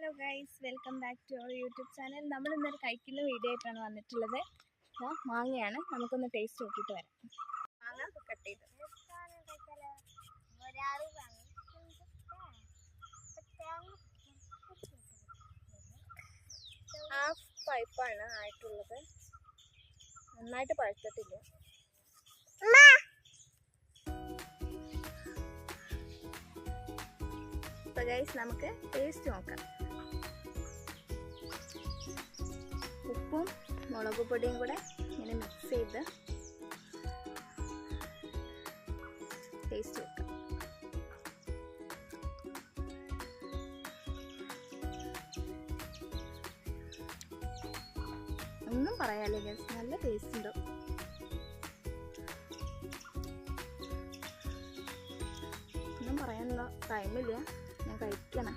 Hello guys, welcome back to our YouTube channel. നമ്മൾ ഇന്നൊരു കഴിക്കുന്ന വീഡിയോ ആയിട്ടാണ് വന്നിട്ടുള്ളത്. മാങ്ങയാണ്, നമുക്കൊന്ന് ടേസ്റ്റ് നോക്കിയിട്ട് വരാം. മാങ്ങ കട്ട് ചെയ്ത് ഹാഫ് പൈപ്പാണ് ആയിട്ടുള്ളത്, നന്നായിട്ട് പഴുത്തിട്ടില്ല. അപ്പോൾ ഗൈസ് നമുക്ക് ടേസ്റ്റ് നോക്കാം. ഉപ്പും മുളക് പൊടിയും കൂടെ ഇങ്ങനെ മിക്സ് ചെയ്ത് ടേസ്റ്റ് നോക്കാം. ഒന്നും പറയാല്ലേ ഗൈസ്, നല്ല ടേസ്റ്റ് ഉണ്ട്. ഒന്നും പറയാനുള്ള ടൈമില്ല, ഞാൻ കഴിക്കണം.